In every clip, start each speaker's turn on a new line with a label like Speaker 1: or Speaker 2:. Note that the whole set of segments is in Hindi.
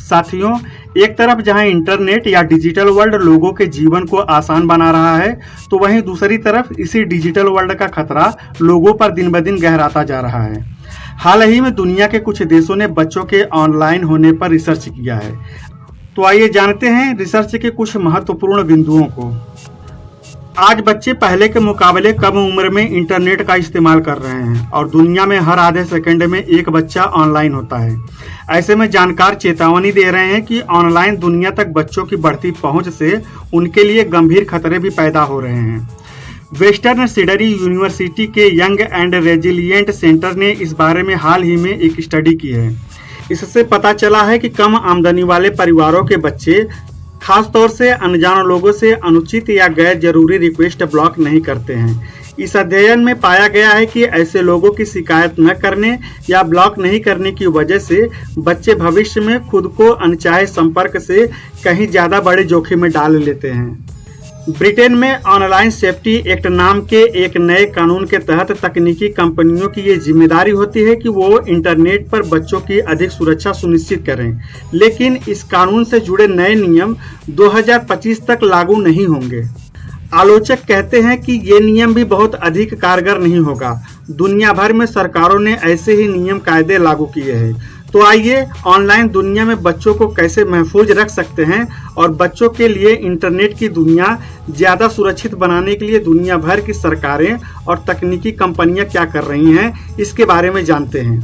Speaker 1: साथियों, एक तरफ जहां इंटरनेट या डिजिटल वर्ल्ड लोगों के जीवन को आसान बना रहा है, तो वहीं दूसरी तरफ इसी डिजिटल वर्ल्ड का खतरा लोगों पर दिन ब दिन गहराता जा रहा है। हाल ही में दुनिया के कुछ देशों ने बच्चों के ऑनलाइन होने पर रिसर्च किया है। तो आइए जानते हैं रिसर्च के कुछ महत्वपूर्ण बिंदुओं को। आज बच्चे पहले के मुकाबले कम उम्र में इंटरनेट का इस्तेमाल कर रहे हैं और दुनिया में हर आधे सेकंड में एक बच्चा ऑनलाइन होता है। ऐसे में जानकार चेतावनी दे रहे हैं कि ऑनलाइन दुनिया तक बच्चों की बढ़ती पहुंच से उनके लिए गंभीर खतरे भी पैदा हो रहे हैं। वेस्टर्न सिडनी यूनिवर्सिटी के यंग एंड रेजिलिएंट सेंटर ने इस बारे में हाल ही में एक स्टडी की है। इससे पता चला है कि कम आमदनी वाले परिवारों के बच्चे खास तौर से अनजान लोगों से अनुचित या गैर जरूरी रिक्वेस्ट ब्लॉक नहीं करते हैं। इस अध्ययन में पाया गया है कि ऐसे लोगों की शिकायत न करने या ब्लॉक नहीं करने की वजह से बच्चे भविष्य में खुद को अनचाहे संपर्क से कहीं ज्यादा बड़े जोखिम में डाल लेते हैं। ब्रिटेन में ऑनलाइन सेफ्टी एक्ट नाम के एक नए कानून के तहत तकनीकी कंपनियों की ये जिम्मेदारी होती है कि वो इंटरनेट पर बच्चों की अधिक सुरक्षा सुनिश्चित करें, लेकिन इस कानून से जुड़े नए नियम 2025 तक लागू नहीं होंगे। आलोचक कहते हैं कि ये नियम भी बहुत अधिक कारगर नहीं होगा। दुनिया भर में सरकारों ने ऐसे ही नियम कायदे लागू किए हैं। तो आइए ऑनलाइन दुनिया में बच्चों को कैसे महफूज रख सकते हैं और बच्चों के लिए इंटरनेट की दुनिया ज़्यादा सुरक्षित बनाने के लिए दुनिया भर की सरकारें और तकनीकी कंपनियां क्या कर रही हैं, इसके बारे में जानते हैं।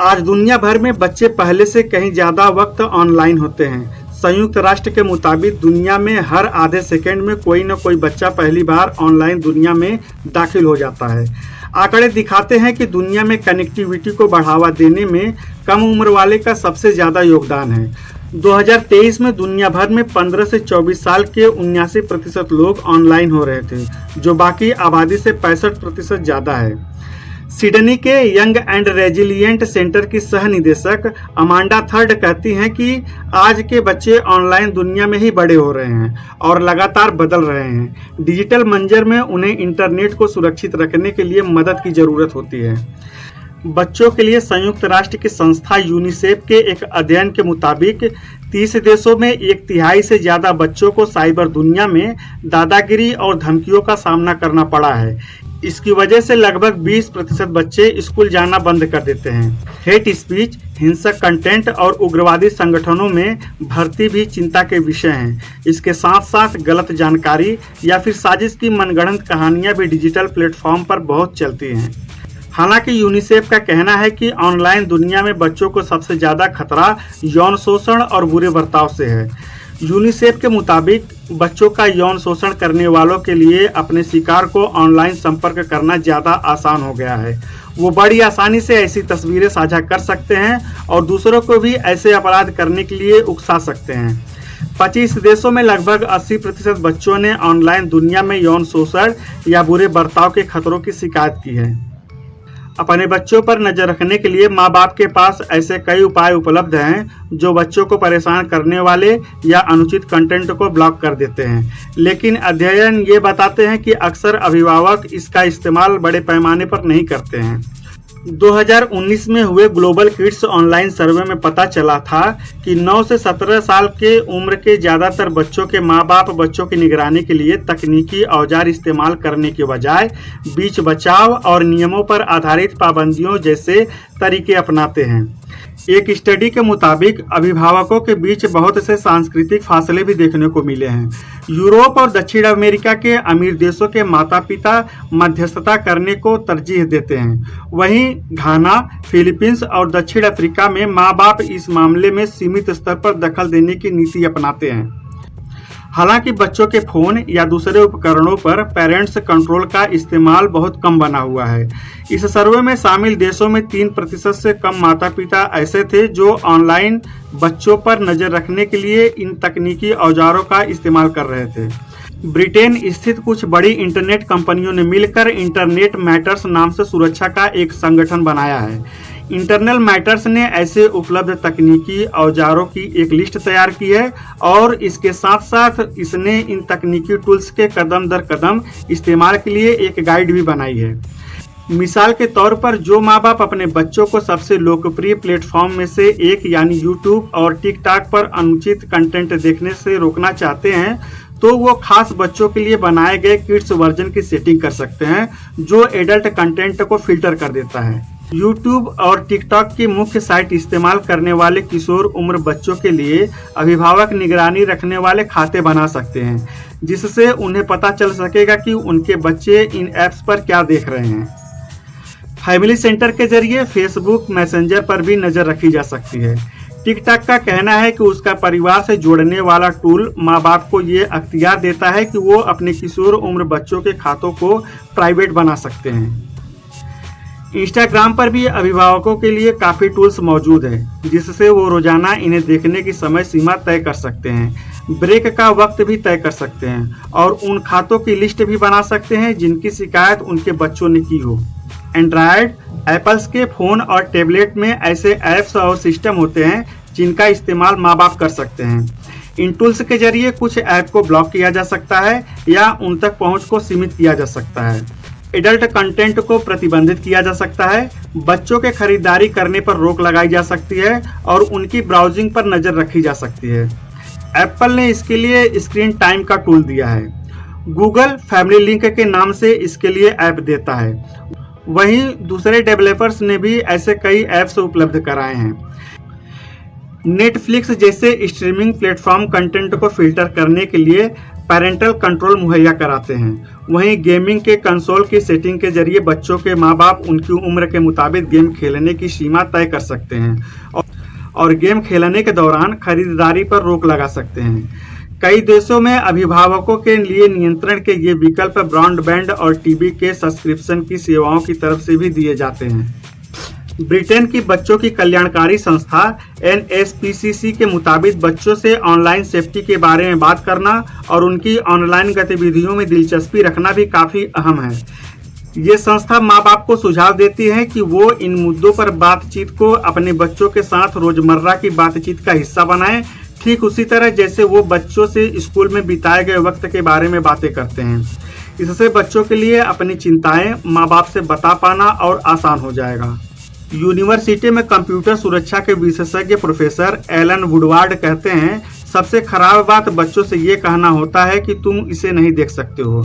Speaker 1: आज दुनिया भर में बच्चे पहले से कहीं ज़्यादा वक्त ऑनलाइन होते हैं। संयुक्त राष्ट्र के मुताबिक दुनिया में हर आधे सेकंड में कोई न कोई बच्चा पहली बार ऑनलाइन दुनिया में दाखिल हो जाता है। आंकड़े दिखाते हैं कि दुनिया में कनेक्टिविटी को बढ़ावा देने में कम उम्र वाले का सबसे ज्यादा योगदान है। 2023 में दुनिया भर में 15 से 24 साल के 79% लोग ऑनलाइन हो रहे थे, जो बाकी आबादी से 65% ज्यादा है। सिडनी के यंग एंड रेजिलिएंट सेंटर की सह निदेशक अमांडा थर्ड कहती हैं कि आज के बच्चे ऑनलाइन दुनिया में ही बड़े हो रहे हैं और लगातार बदल रहे हैं। डिजिटल मंजर में उन्हें इंटरनेट को सुरक्षित रखने के लिए मदद की जरूरत होती है। बच्चों के लिए संयुक्त राष्ट्र की संस्था यूनिसेफ के एक अध्ययन के मुताबिक 30 देशों में 1/3 से ज्यादा बच्चों को साइबर दुनिया में दादागिरी और धमकियों का सामना करना पड़ा है। इसकी वजह से लगभग 20% बच्चे स्कूल जाना बंद कर देते हैं। हेट स्पीच, हिंसक कंटेंट और उग्रवादी संगठनों में भर्ती भी चिंता के विषय हैं। इसके साथ साथ गलत जानकारी या फिर साजिश की मनगढ़ंत कहानियां भी डिजिटल प्लेटफॉर्म पर बहुत चलती हैं। हालांकि यूनिसेफ का कहना है कि ऑनलाइन दुनिया में बच्चों को सबसे ज्यादा खतरा यौन शोषण और बुरे बर्ताव से है। यूनिसेफ के मुताबिक बच्चों का यौन शोषण करने वालों के लिए अपने शिकार को ऑनलाइन संपर्क करना ज़्यादा आसान हो गया है। वो बड़ी आसानी से ऐसी तस्वीरें साझा कर सकते हैं और दूसरों को भी ऐसे अपराध करने के लिए उकसा सकते हैं। 25 देशों में लगभग 80% बच्चों ने ऑनलाइन दुनिया में यौन शोषण या बुरे बर्ताव के खतरों की शिकायत की है। अपने बच्चों पर नजर रखने के लिए माँ बाप के पास ऐसे कई उपाय उपलब्ध हैं जो बच्चों को परेशान करने वाले या अनुचित कंटेंट को ब्लॉक कर देते हैं, लेकिन अध्ययन ये बताते हैं कि अक्सर अभिभावक इसका इस्तेमाल बड़े पैमाने पर नहीं करते हैं। 2019 में हुए ग्लोबल किड्स ऑनलाइन सर्वे में पता चला था कि 9 से 17 साल के उम्र के ज़्यादातर बच्चों के माँ बाप बच्चों की निगरानी के लिए तकनीकी औजार इस्तेमाल करने के बजाय बीच बचाव और नियमों पर आधारित पाबंदियों जैसे तरीके अपनाते हैं। एक स्टडी के मुताबिक अभिभावकों के बीच बहुत से सांस्कृतिक फासले भी देखने को मिले हैं। यूरोप और दक्षिण अमेरिका के अमीर देशों के माता पिता मध्यस्थता करने को तरजीह देते हैं, वहीं घाना, फिलीपींस और दक्षिण अफ्रीका में माँ बाप इस मामले में सीमित स्तर पर दखल देने की नीति अपनाते हैं। हालांकि बच्चों के फोन या दूसरे उपकरणों पर पेरेंट्स कंट्रोल का इस्तेमाल बहुत कम बना हुआ है। इस सर्वे में शामिल देशों में 3% से कम माता पिता ऐसे थे जो ऑनलाइन बच्चों पर नजर रखने के लिए इन तकनीकी औजारों का इस्तेमाल कर रहे थे। ब्रिटेन स्थित कुछ बड़ी इंटरनेट कंपनियों ने मिलकर इंटरनेट मैटर्स नाम से सुरक्षा का एक संगठन बनाया है। इंटरनल मैटर्स ने ऐसे उपलब्ध तकनीकी औजारों की एक लिस्ट तैयार की है और इसके साथ साथ इसने इन तकनीकी टूल्स के कदम दर कदम इस्तेमाल के लिए एक गाइड भी बनाई है। मिसाल के तौर पर जो माँ बाप अपने बच्चों को सबसे लोकप्रिय प्लेटफॉर्म में से एक यानी यूट्यूब और टिकटॉक पर अनुचित कंटेंट देखने से रोकना चाहते हैं, तो वो खास बच्चों के लिए बनाए गए किड्स वर्जन की सेटिंग कर सकते हैं जो एडल्ट कंटेंट को फिल्टर कर देता है। यूट्यूब और टिकटॉक की मुख्य साइट इस्तेमाल करने वाले किशोर उम्र बच्चों के लिए अभिभावक निगरानी रखने वाले खाते बना सकते हैं, जिससे उन्हें पता चल सकेगा कि उनके बच्चे इन ऐप्स पर क्या देख रहे हैं। फैमिली सेंटर के जरिए फेसबुक मैसेंजर पर भी नजर रखी जा सकती है। टिकटॉक का कहना है कि उसका परिवार से जोड़ने वाला टूल माँ बाप को ये अख्तियार देता है कि वो अपने किशोर उम्र बच्चों के खातों को प्राइवेट बना सकते हैं। इंस्टाग्राम पर भी अभिभावकों के लिए काफ़ी टूल्स मौजूद है, जिससे वो रोजाना इन्हें देखने की समय सीमा तय कर सकते हैं, ब्रेक का वक्त भी तय कर सकते हैं और उन खातों की लिस्ट भी बना सकते हैं जिनकी शिकायत उनके बच्चों ने की हो। एंड्रॉयड, एप्पल्स के फ़ोन और टैबलेट में ऐसे ऐप्स और सिस्टम होते हैं जिनका इस्तेमाल माँ बाप कर सकते हैं। इन टूल्स के जरिए कुछ ऐप को ब्लॉक किया जा सकता है या उन तक पहुँच को सीमित किया जा सकता है। एडल्ट कंटेंट को प्रतिबंधित किया जा सकता है, बच्चों के खरीदारी करने पर रोक लगाई जा सकती है और उनकी ब्राउजिंग पर नज़र रखी जा सकती है। एप्पल ने इसके लिए स्क्रीन टाइम का टूल दिया है। गूगल फैमिली लिंक के नाम से इसके लिए ऐप देता है। वहीं दूसरे डेवलपर्स ने भी ऐसे कई ऐप्स उपलब्ध कराए हैं। नेटफ्लिक्स जैसे स्ट्रीमिंग प्लेटफॉर्म कंटेंट को फिल्टर करने के लिए पेरेंटल कंट्रोल मुहैया कराते हैं। वहीं गेमिंग के कंसोल की सेटिंग के जरिए बच्चों के माँ बाप उनकी उम्र के मुताबिक गेम खेलने की सीमा तय कर सकते हैं और गेम खेलने के दौरान खरीदारी पर रोक लगा सकते हैं। कई देशों में अभिभावकों के लिए नियंत्रण के ये विकल्प ब्रॉडबैंड और टीवी के सब्सक्रिप्शन की सेवाओं की तरफ से भी दिए जाते हैं। ब्रिटेन की बच्चों की कल्याणकारी संस्था NSPCC के मुताबिक बच्चों से ऑनलाइन सेफ्टी के बारे में बात करना और उनकी ऑनलाइन गतिविधियों में दिलचस्पी रखना भी काफ़ी अहम है। ये संस्था माँ बाप को सुझाव देती है कि वो इन मुद्दों पर बातचीत को अपने बच्चों के साथ रोजमर्रा की बातचीत का हिस्सा बनाएं, ठीक उसी तरह जैसे वो बच्चों से स्कूल में बिताए गए वक्त के बारे में बातें करते हैं। इससे बच्चों के लिए अपनी चिंताएं माँ बाप से बता पाना और आसान हो जाएगा। यूनिवर्सिटी में कंप्यूटर सुरक्षा के विशेषज्ञ प्रोफेसर एलन वुडवार्ड कहते हैं, सबसे खराब बात बच्चों से ये कहना होता है कि तुम इसे नहीं देख सकते हो।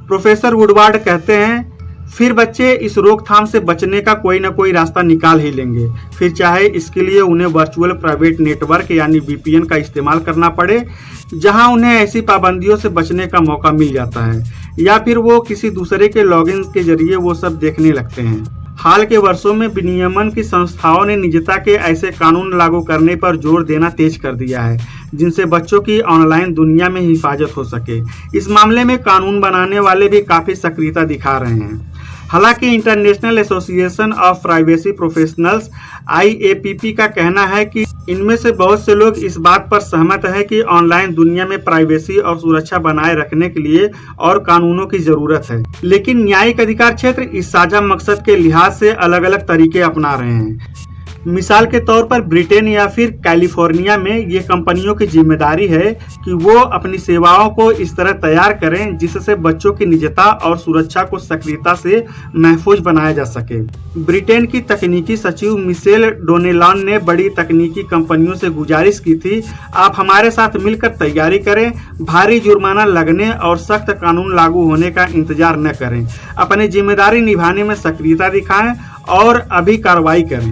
Speaker 1: प्रोफेसर वुडवार्ड कहते हैं, फिर बच्चे इस रोकथाम से बचने का कोई ना कोई रास्ता निकाल ही लेंगे, फिर चाहे इसके लिए उन्हें वर्चुअल प्राइवेट नेटवर्क यानी VPN का इस्तेमाल करना पड़े, जहां उन्हें ऐसी पाबंदियों से बचने का मौका मिल जाता है, या फिर वो किसी दूसरे के लॉगिन के जरिए वो सब देखने लगते हैं। हाल के वर्षों में विनियमन की संस्थाओं ने निजता के ऐसे कानून लागू करने पर जोर देना तेज कर दिया है, जिनसे बच्चों की ऑनलाइन दुनिया में हिफाजत हो सके। इस मामले में कानून बनाने वाले भी काफ़ी सक्रियता दिखा रहे हैं। हालांकि international association of privacy professionals IAPP का कहना है कि इनमें से बहुत से लोग इस बात पर सहमत हैं कि ऑनलाइन दुनिया में प्राइवेसी और सुरक्षा बनाए रखने के लिए और कानूनों की जरूरत है, लेकिन न्यायिक अधिकार क्षेत्र इस साझा मकसद के लिहाज से अलग अलग तरीके अपना रहे हैं। मिसाल के तौर पर ब्रिटेन या फिर कैलिफोर्निया में ये कंपनियों की जिम्मेदारी है कि वो अपनी सेवाओं को इस तरह तैयार करें जिससे बच्चों की निजता और सुरक्षा को सक्रियता से महफूज बनाया जा सके। ब्रिटेन की तकनीकी सचिव मिशेल डोनेलॉन ने बड़ी तकनीकी कंपनियों से गुजारिश की थी, आप हमारे साथ मिलकर तैयारी करें, भारी जुर्माना लगने और सख्त कानून लागू होने का इंतजार न करें, अपनी जिम्मेदारी निभाने में सक्रियता दिखाएं और अभी कार्रवाई करें।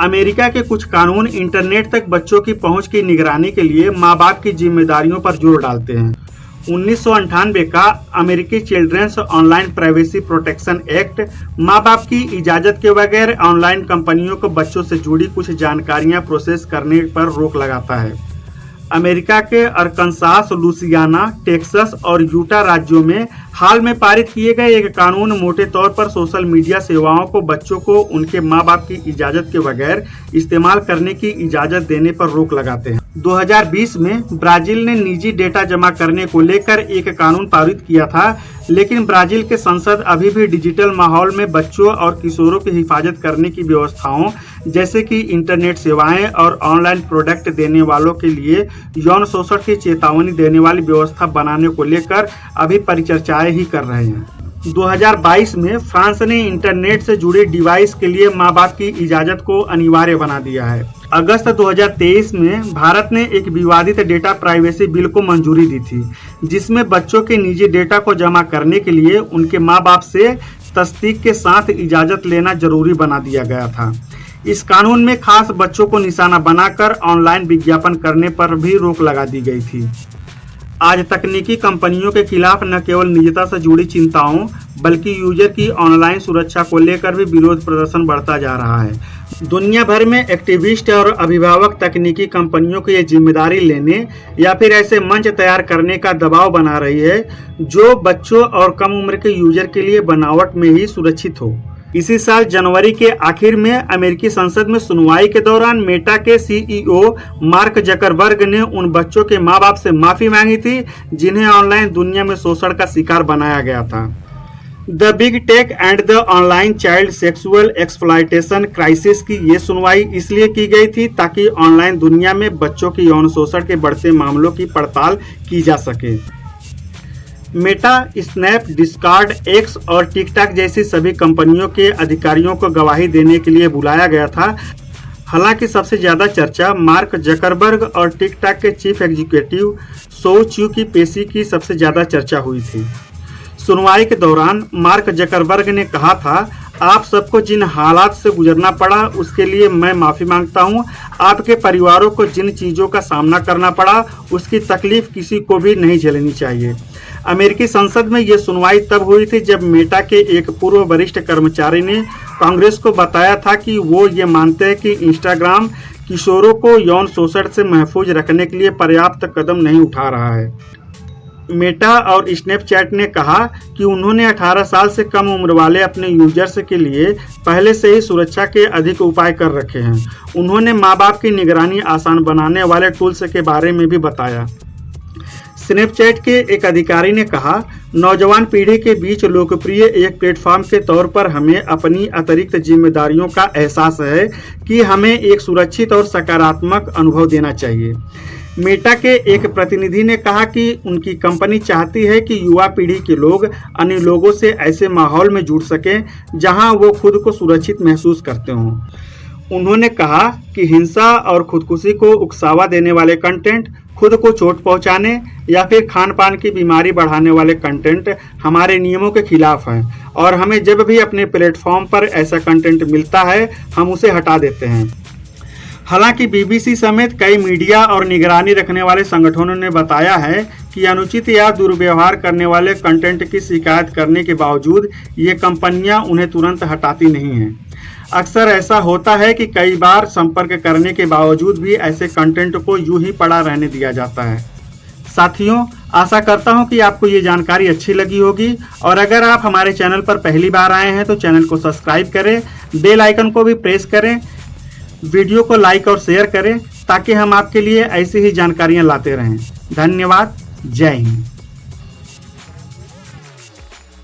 Speaker 1: अमेरिका के कुछ कानून इंटरनेट तक बच्चों की पहुंच की निगरानी के लिए माँ बाप की जिम्मेदारियों पर जोर डालते हैं। 1998 का अमेरिकी children's online privacy protection act माँ बाप की इजाज़त के बगैर ऑनलाइन कंपनियों को बच्चों से जुड़ी कुछ जानकारियां प्रोसेस करने पर रोक लगाता है। अमेरिका के अरकानसास, लुसियाना, टेक्सास और यूटा राज्यों में हाल में पारित किए गए एक कानून मोटे तौर पर सोशल मीडिया सेवाओं को बच्चों को उनके माँ बाप की इजाज़त के बगैर इस्तेमाल करने की इजाज़त देने पर रोक लगाते हैं। 2020 में ब्राज़ील ने निजी डेटा जमा करने को लेकर एक कानून पारित किया था, लेकिन ब्राज़ील के संसद अभी भी डिजिटल माहौल में बच्चों और किशोरों की हिफाजत करने की व्यवस्थाओं जैसे कि इंटरनेट सेवाएं और ऑनलाइन प्रोडक्ट देने वालों के लिए यौन शोषण की चेतावनी देने वाली व्यवस्था बनाने को लेकर अभी परिचर्चाएं ही कर रहे हैं। 2022 में फ्रांस ने इंटरनेट से जुड़े डिवाइस के लिए मां बाप की इजाजत को अनिवार्य बना दिया है। अगस्त 2023 में भारत ने एक विवादित डेटा प्राइवेसी बिल को मंजूरी दी थी, जिसमें बच्चों के निजी डेटा को जमा करने के लिए उनके मां बाप से तस्दीक के साथ इजाजत लेना जरूरी बना दिया गया था। इस कानून में खास बच्चों को निशाना बनाकर ऑनलाइन विज्ञापन करने पर भी रोक लगा दी गई थी। आज तकनीकी कंपनियों के खिलाफ न केवल निजता से जुड़ी चिंताओं बल्कि यूजर की ऑनलाइन सुरक्षा को लेकर भी विरोध प्रदर्शन बढ़ता जा रहा है। दुनिया भर में एक्टिविस्ट और अभिभावक तकनीकी कंपनियों को ये जिम्मेदारी लेने या फिर ऐसे मंच तैयार करने का दबाव बना रही है जो बच्चों और कम उम्र के यूजर के लिए बनावट में ही सुरक्षित हो। इसी साल जनवरी के आखिर में अमेरिकी संसद में सुनवाई के दौरान मेटा के सीईओ मार्क जकरबर्ग ने उन बच्चों के मां बाप से माफी मांगी थी जिन्हें ऑनलाइन दुनिया में शोषण का शिकार बनाया गया था। The big tech and the online child sexual exploitation crisis की ये सुनवाई इसलिए की गई थी ताकि ऑनलाइन दुनिया में बच्चों के यौन शोषण के बढ़ते मामलों की पड़ताल की जा सके। मेटा, स्नैप, डिस्कॉर्ड, एक्स और टिकटॉक जैसी सभी कंपनियों के अधिकारियों को गवाही देने के लिए बुलाया गया था। हालांकि सबसे ज्यादा चर्चा मार्क जकरबर्ग और टिकटॉक के चीफ एग्जीक्यूटिव सो च्यू की पेशी की सबसे ज्यादा चर्चा हुई थी। सुनवाई के दौरान मार्क जकरबर्ग ने कहा था, आप सबको जिन हालात से गुजरना पड़ा उसके लिए मैं माफ़ी मांगता हूं। आपके परिवारों को जिन चीज़ों का सामना करना पड़ा उसकी तकलीफ किसी को भी नहीं झेलनी चाहिए। अमेरिकी संसद में यह सुनवाई तब हुई थी जब मेटा के एक पूर्व वरिष्ठ कर्मचारी ने कांग्रेस को बताया था कि वो ये मानते हैं कि इंस्टाग्राम किशोरों को यौन शोषण से महफूज रखने के लिए पर्याप्त कदम नहीं उठा रहा है। मेटा और स्नैपचैट ने कहा कि उन्होंने 18 साल से कम उम्र वाले अपने यूजर्स के लिए पहले से ही सुरक्षा के अधिक उपाय कर रखे हैं। उन्होंने माँ बाप की निगरानी आसान बनाने वाले टूल्स के बारे में भी बताया। स्नैपचैट के एक अधिकारी ने कहा, नौजवान पीढ़ी के बीच लोकप्रिय एक प्लेटफॉर्म के तौर पर हमें अपनी अतिरिक्त जिम्मेदारियों का एहसास है कि हमें एक सुरक्षित और सकारात्मक अनुभव देना चाहिए। मेटा के एक प्रतिनिधि ने कहा कि उनकी कंपनी चाहती है कि युवा पीढ़ी के लोग अन्य लोगों से ऐसे माहौल में जुड़ सकें जहां वो खुद को सुरक्षित महसूस करते हों। उन्होंने कहा कि हिंसा और खुदकुशी को उकसावा देने वाले कंटेंट, खुद को चोट पहुंचाने या फिर खान पान की बीमारी बढ़ाने वाले कंटेंट हमारे नियमों के खिलाफ हैं और हमें जब भी अपने प्लेटफॉर्म पर ऐसा कंटेंट मिलता है हम उसे हटा देते हैं। हालांकि बीबीसी समेत कई मीडिया और निगरानी रखने वाले संगठनों ने बताया है कि अनुचित या दुर्व्यवहार करने वाले कंटेंट की शिकायत करने के बावजूद ये कंपनियां उन्हें तुरंत हटाती नहीं हैं। अक्सर ऐसा होता है कि कई बार संपर्क करने के बावजूद भी ऐसे कंटेंट को यूं ही पड़ा रहने दिया जाता है। साथियों, आशा करता हूं कि आपको ये जानकारी अच्छी लगी होगी और अगर आप हमारे चैनल पर पहली बार आए हैं तो चैनल को सब्सक्राइब करें, बेल आइकन को भी प्रेस करें, वीडियो को लाइक और शेयर करें ताकि हम आपके लिए ऐसी ही जानकारियां लाते रहें। धन्यवाद। जय हिंद।